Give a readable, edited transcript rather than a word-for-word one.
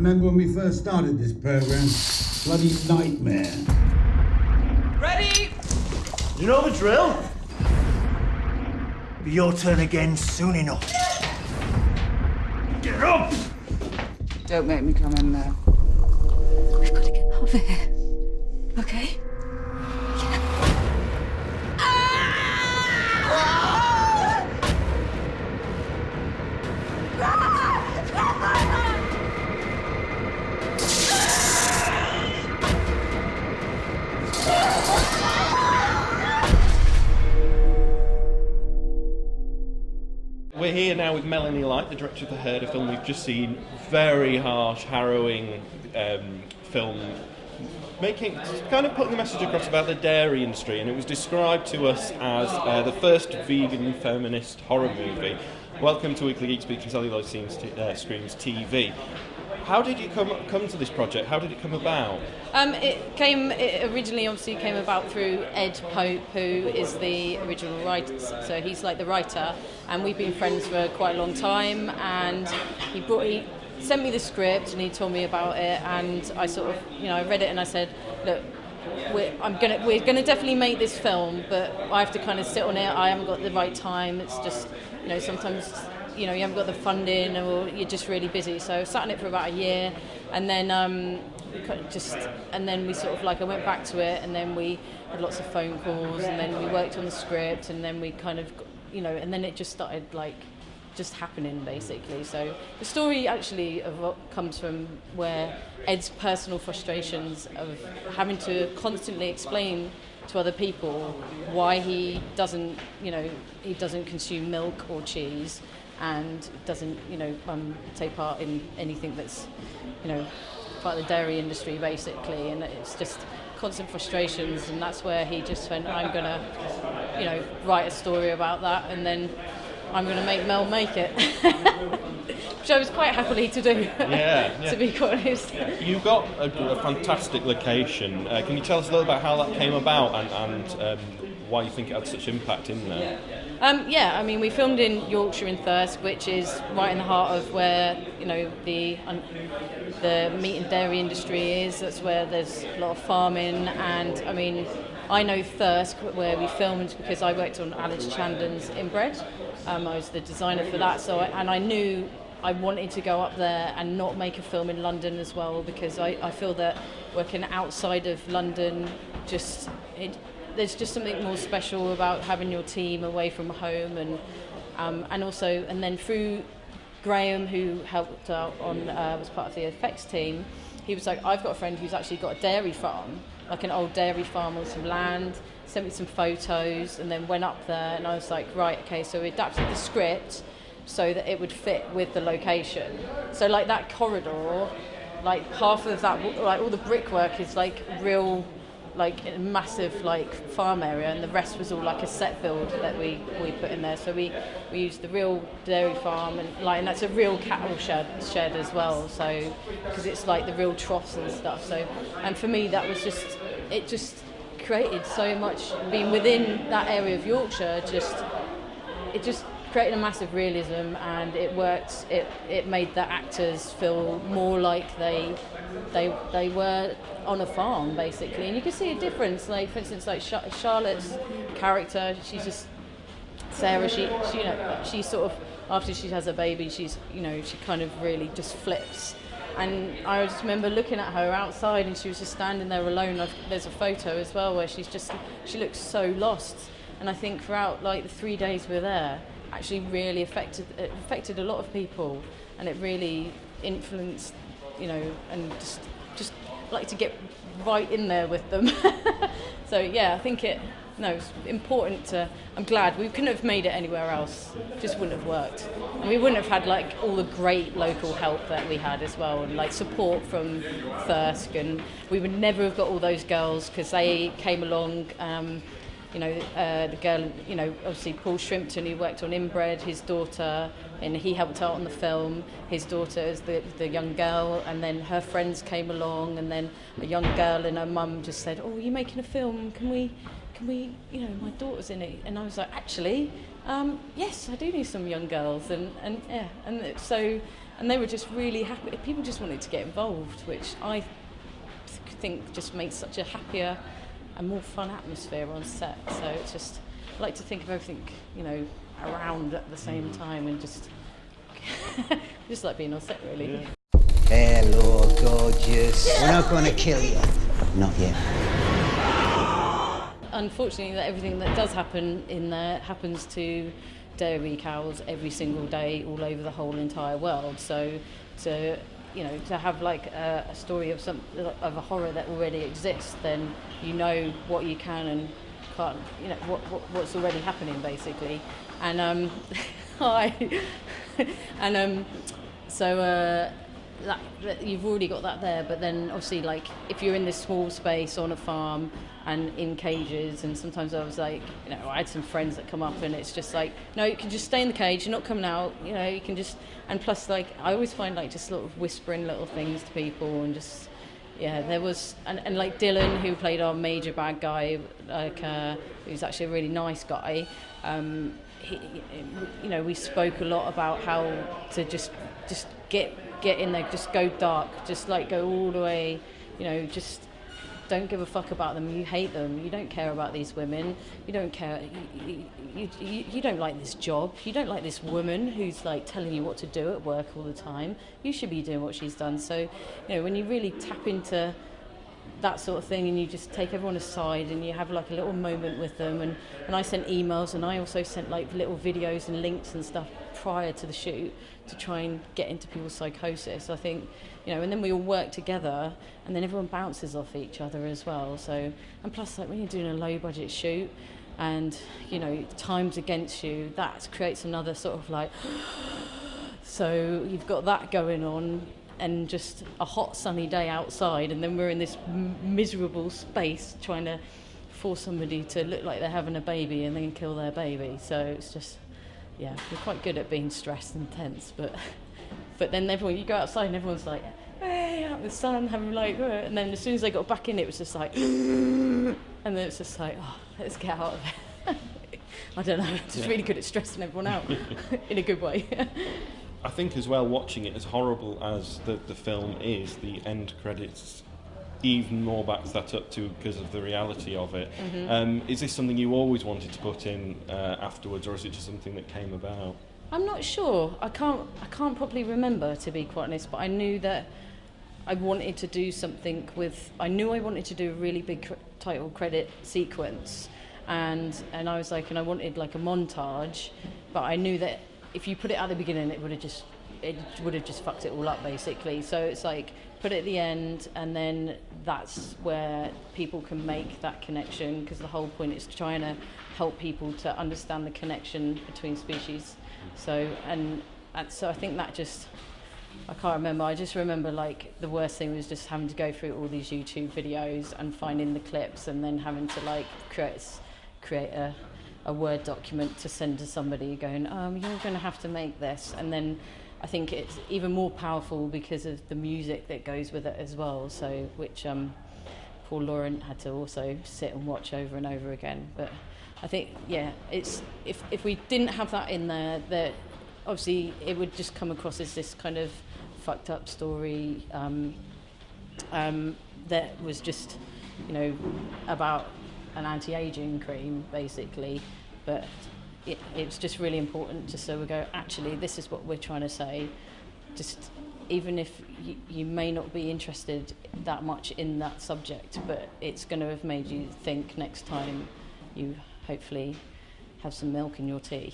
remember when we first started this program? Bloody nightmare. Ready? You know the drill? Be your turn again soon enough. Get up! Don't make me come in there. We've got to get out of here. Okay? We're here now with Melanie Light, the director of the Herder film. We've just seen very harsh, harrowing film, kind of putting the message across about the dairy industry, and it was described to us as the first vegan feminist horror movie. Welcome to Weekly Geek Speak and Celluloid Screams TV. How did you come to this project? How did it come about? It originally obviously came about through Ed Pope, who is the original writer. So he's like the writer, and we've been friends for quite a long time. And he sent me the script and he told me about it, and I sort of, I read it and I said, look, we're gonna definitely make this film, but I have to kind of sit on it. I haven't got the right time. It's just, sometimes you haven't got the funding, or you're just really busy. So I sat on it for about a year, and then we sort of I went back to it, and then we had lots of phone calls, and then we worked on the script, and then we kind of, and then it just started just happening basically. So the story actually comes from where Ed's personal frustrations of having to constantly explain to other people why he doesn't consume milk or cheese, and doesn't take part in anything that's part of the dairy industry basically, and it's just constant frustrations, and that's where he just went, I'm gonna write a story about that, and then I'm gonna make Mel make it. Which I was quite happily to do. Yeah. To be quite honest. You've got a fantastic location. Can you tell us a little about how that came about, and why you think it had such impact in there? We filmed in Yorkshire in Thirsk, which is right in the heart of where the meat and dairy industry is. That's where there's a lot of farming, and I know Thirsk where we filmed because I worked on Alex Chandon's Inbred. I was the designer for that, and I knew I wanted to go up there and not make a film in London as well, because I feel that working outside of London there's just something more special about having your team away from home, and then through Graham, who helped out on was part of the effects team, he was like, I've got a friend who's actually got a dairy farm, like an old dairy farm on some land, sent me some photos, and then went up there, and I was like, right, okay, so we adapted the script so that it would fit with the location. So that corridor, half of that, all the brickwork is real, a massive farm area, and the rest was all a set build that we put in there. So we used the real dairy farm, and that's a real cattle shed as well. So because it's the real troughs and stuff. So, and for me that was it just created so much. Being within that area of Yorkshire, it just created a massive realism, and it worked. It made the actors feel more like they were on a farm basically, and you can see a difference. For instance, Charlotte's character, she's just Sarah. She sort of, after she has a baby, she kind of really just flips. And I just remember looking at her outside, and she was just standing there alone. There's a photo as well where she looks so lost. And I think throughout the 3 days we were there, actually really affected a lot of people, and it really influenced, and just like to get right in there with them. So yeah, I think it's important I'm glad we couldn't have made it anywhere else. It just wouldn't have worked, and we wouldn't have had all the great local help that we had as well, and support from Thirsk, and we would never have got all those girls because they came along. The girl, obviously Paul Shrimpton, who worked on Inbred, his daughter, and he helped out on the film. His daughter is the young girl, and then her friends came along, and then a young girl and her mum just said, "Oh, are you making a film? Can we, my daughter's in it." And I was like, actually, Yes, I do know some young girls, and they were just really happy. People just wanted to get involved, which I think just makes such a happier and more fun atmosphere on set. So it's just, I like to think of everything, around at the same time, and just just like being on set, really. Yeah. Hello, gorgeous. We're not going to kill you. Not yet. Unfortunately, that everything that does happen in there happens to dairy cows every single day all over the whole entire world. So to have like a story of a horror that already exists, then you know what you can and can't, what's already happening, basically. And that you've already got that there, but then obviously, like, if you're in this small space on a farm and in cages, and sometimes I was like, I had some friends that come up and it's just like, no, you can just stay in the cage, you're not coming out, you can just, and plus, like, I always find, like, just sort of whispering little things to people, and just, there was, and like Dylan, who played our major bad guy, like, who's actually a really nice guy, we spoke a lot about how to just get in there, just go dark, just like go all the way, just don't give a fuck about them. You hate them. You don't care about these women. You don't care. You don't like this job. You don't like this woman who's like telling you what to do at work all the time. You should be doing what she's done. So, when you really tap into that sort of thing, and you just take everyone aside and you have like a little moment with them, and I sent emails, and I also sent like little videos and links and stuff prior to the shoot to try and get into people's psychosis. I think, and then we all work together, and then everyone bounces off each other as well. So, and plus, like, when you're doing a low budget shoot and time's against you, that creates another sort of like so you've got that going on, and just a hot sunny day outside, and then we're in this miserable space trying to force somebody to look like they're having a baby and then kill their baby. So it's just, we're quite good at being stressed and tense, but then you go outside and everyone's like, hey, out in the sun, having like, and then as soon as they got back in, it was just like, and then it's just like, oh, let's get out of it. I don't know, I'm just really good at stressing everyone out in a good way. I think as well, watching it, as horrible as the film is, the end credits even more backs that up to because of the reality of it. Mm-hmm. Is this something you always wanted to put in afterwards, or is it just something that came about? I'm not sure. I can't properly remember, to be quite honest, but I knew that I wanted to do something I wanted to do a really big title credit sequence, and I was like, and I wanted like a montage, but I knew that if you put it at the beginning, it would have just fucked it all up, basically. So it's like, put it at the end, and then that's where people can make that connection, because the whole point is trying to help people to understand the connection between species. So so I think that just, I can't remember. I just remember, like, the worst thing was just having to go through all these YouTube videos and finding the clips, and then having to like create a Word document to send to somebody going, you're going to have to make this. And then I think it's even more powerful because of the music that goes with it as well, so which Paul Laurent had to also sit and watch over and over again. But I think, it's if we didn't have that in there, that obviously it would just come across as this kind of fucked up story that was just, about an anti-aging cream, basically. But it's just really important just so we go, actually, this is what we're trying to say. Just even if you may not be interested that much in that subject, but it's going to have made you think next time you hopefully have some milk in your tea.